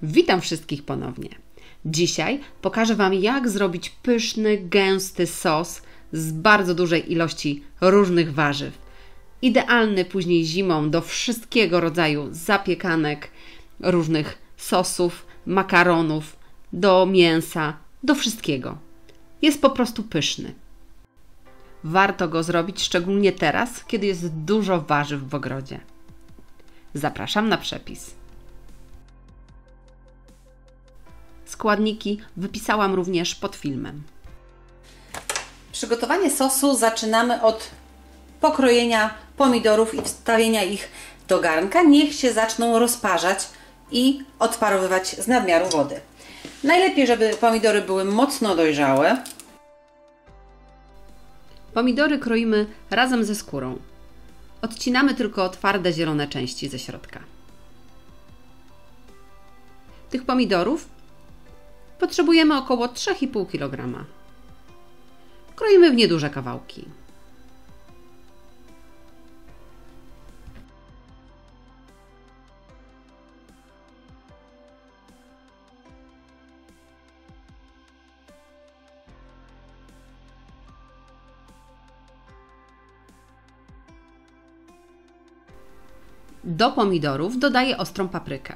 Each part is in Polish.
Witam wszystkich ponownie. Dzisiaj pokażę Wam, jak zrobić pyszny, gęsty sos z bardzo dużej ilości różnych warzyw. Idealny później zimą do wszystkiego rodzaju zapiekanek, różnych sosów, makaronów, do mięsa, do wszystkiego. Jest po prostu pyszny. Warto go zrobić szczególnie teraz, kiedy jest dużo warzyw w ogrodzie. Zapraszam na przepis. Składniki wypisałam również pod filmem. Przygotowanie sosu zaczynamy od pokrojenia pomidorów i wstawienia ich do garnka. Niech się zaczną rozparzać i odparowywać z nadmiaru wody. Najlepiej, żeby pomidory były mocno dojrzałe. Pomidory kroimy razem ze skórą. Odcinamy tylko twarde zielone części ze środka. Tych pomidorów potrzebujemy około 3,5 kg. Kroimy w nieduże kawałki. Do pomidorów dodaję ostrą paprykę.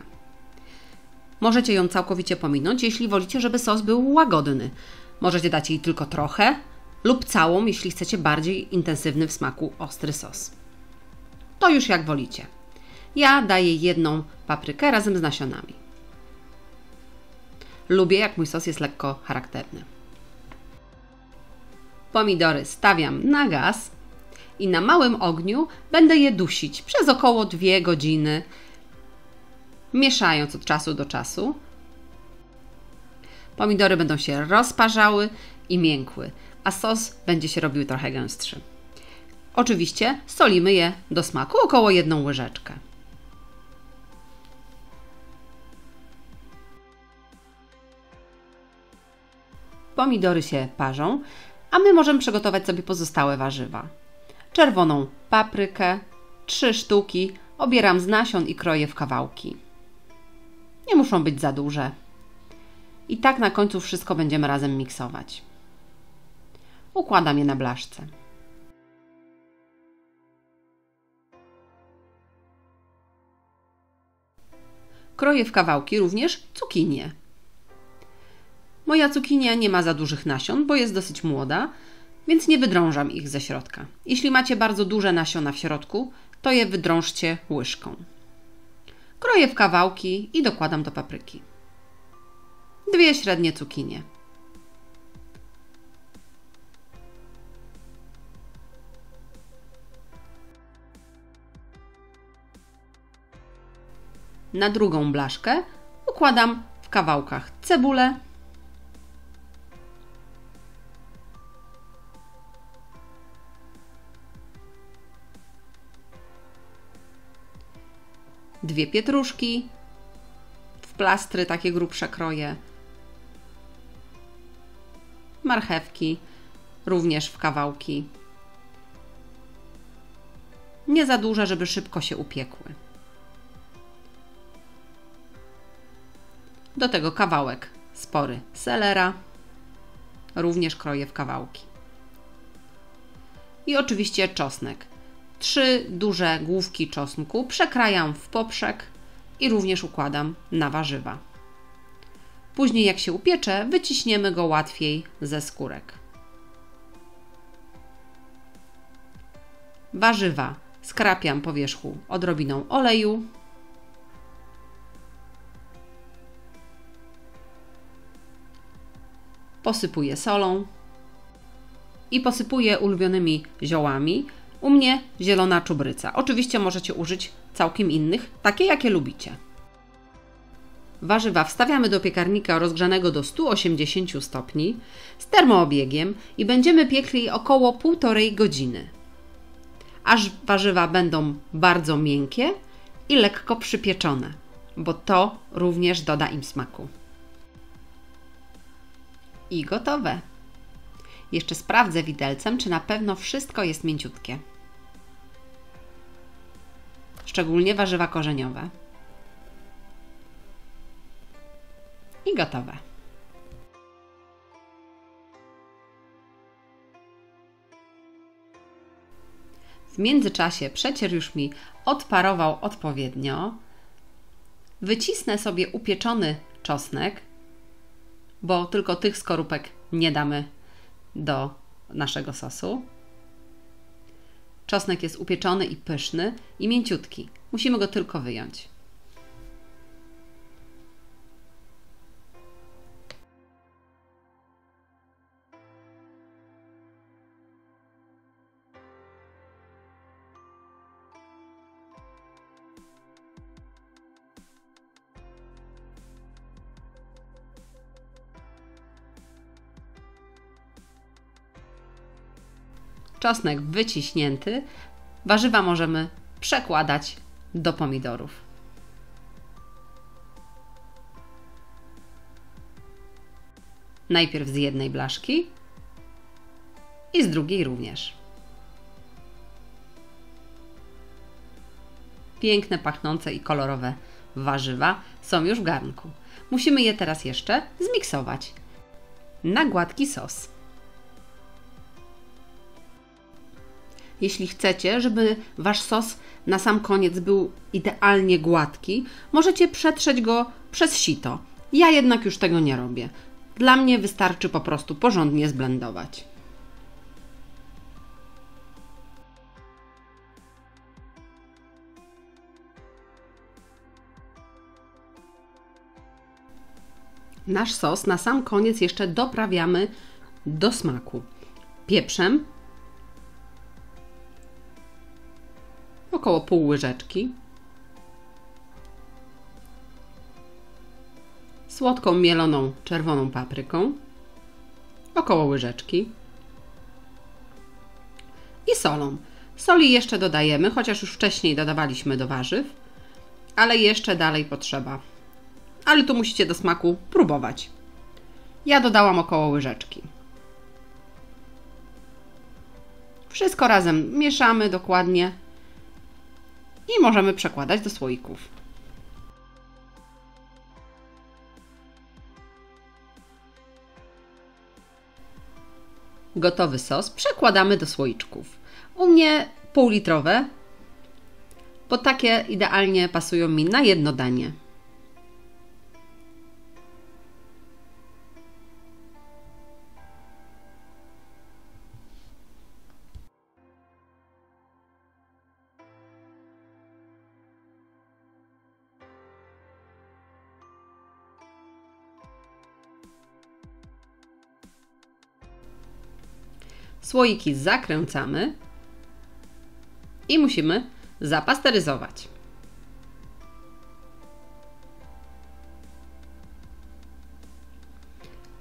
Możecie ją całkowicie pominąć, jeśli wolicie, żeby sos był łagodny. Możecie dać jej tylko trochę lub całą, jeśli chcecie bardziej intensywny w smaku ostry sos. To już jak wolicie. Ja daję jedną paprykę razem z nasionami. Lubię, jak mój sos jest lekko charakterny. Pomidory stawiam na gaz i na małym ogniu będę je dusić przez około 2 godziny, mieszając od czasu do czasu. Pomidory będą się rozparzały i miękły, a sos będzie się robił trochę gęstszy. Oczywiście solimy je do smaku, około 1 łyżeczkę. Pomidory się parzą, a my możemy przygotować sobie pozostałe warzywa. Czerwoną paprykę, 3 sztuki, obieram z nasion i kroję w kawałki. Nie muszą być za duże. I tak na końcu wszystko będziemy razem miksować. Układam je na blaszce. Kroję w kawałki również cukinię. Moja cukinia nie ma za dużych nasion, bo jest dosyć młoda, więc nie wydrążam ich ze środka. Jeśli macie bardzo duże nasiona w środku, to je wydrążcie łyżką. Kroję w kawałki i dokładam do papryki. 2 średnie cukinie. Na drugą blaszkę układam w kawałkach cebulę, dwie pietruszki, w plastry takie grubsze kroję, marchewki również w kawałki, nie za duże, żeby szybko się upiekły. Do tego kawałek spory selera, również kroję w kawałki. I oczywiście czosnek. 3 duże główki czosnku przekrajam w poprzek i również układam na warzywa. Później jak się upiecze, wyciśniemy go łatwiej ze skórek. Warzywa skrapiam po wierzchu odrobiną oleju. Posypuję solą i posypuję ulubionymi ziołami. U mnie zielona czubryca. Oczywiście możecie użyć całkiem innych, takie jakie lubicie. Warzywa wstawiamy do piekarnika rozgrzanego do 180 stopni z termoobiegiem i będziemy piekli około 1,5 godziny. Aż warzywa będą bardzo miękkie i lekko przypieczone, bo to również doda im smaku. I gotowe. Jeszcze sprawdzę widelcem, czy na pewno wszystko jest mięciutkie. Szczególnie warzywa korzeniowe. I gotowe. W międzyczasie przecier już mi odparował odpowiednio. Wycisnę sobie upieczony czosnek, bo tylko tych skorupek nie damy do naszego sosu. Czosnek jest upieczony i pyszny i mięciutki. Musimy go tylko wyjąć. Czosnek wyciśnięty, warzywa możemy przekładać do pomidorów. Najpierw z jednej blaszki i z drugiej również. Piękne, pachnące i kolorowe warzywa są już w garnku. Musimy je teraz jeszcze zmiksować na gładki sos. Jeśli chcecie, żeby Wasz sos na sam koniec był idealnie gładki, możecie przetrzeć go przez sito. Ja jednak już tego nie robię. Dla mnie wystarczy po prostu porządnie zblendować. Nasz sos na sam koniec jeszcze doprawiamy do smaku pieprzem, około pół łyżeczki, słodką mieloną czerwoną papryką, około łyżeczki i solą. Soli jeszcze dodajemy, chociaż już wcześniej dodawaliśmy do warzyw, ale jeszcze dalej potrzeba. Ale tu musicie do smaku próbować. Ja dodałam około łyżeczki. Wszystko razem mieszamy dokładnie i możemy przekładać do słoików. Gotowy sos przekładamy do słoiczków. U mnie półlitrowe, bo takie idealnie pasują mi na jedno danie. Słoiki zakręcamy i musimy zapasteryzować.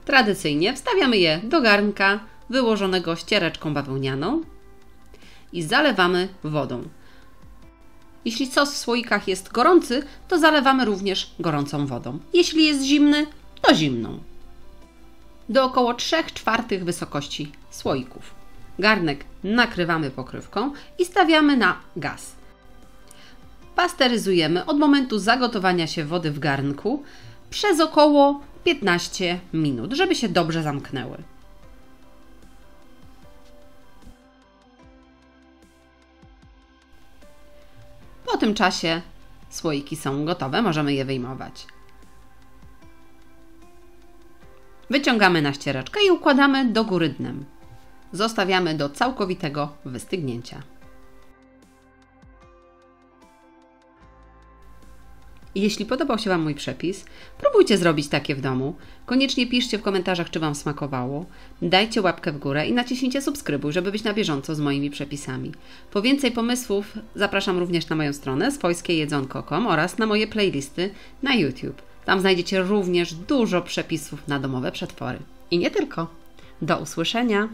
Tradycyjnie wstawiamy je do garnka wyłożonego ściereczką bawełnianą i zalewamy wodą. Jeśli sos w słoikach jest gorący, to zalewamy również gorącą wodą. Jeśli jest zimny, to zimną. Do około 3/4 wysokości słoików. Garnek nakrywamy pokrywką i stawiamy na gaz. Pasteryzujemy od momentu zagotowania się wody w garnku przez około 15 minut, żeby się dobrze zamknęły. Po tym czasie słoiki są gotowe, możemy je wyjmować. Wyciągamy na ściereczkę i układamy do góry dnem. Zostawiamy do całkowitego wystygnięcia. Jeśli podobał się Wam mój przepis, próbujcie zrobić takie w domu. Koniecznie piszcie w komentarzach, czy Wam smakowało. Dajcie łapkę w górę i naciśnijcie subskrybuj, żeby być na bieżąco z moimi przepisami. Po więcej pomysłów zapraszam również na moją stronę swojskiejedzonko.com oraz na moje playlisty na YouTube. Tam znajdziecie również dużo przepisów na domowe przetwory. I nie tylko. Do usłyszenia!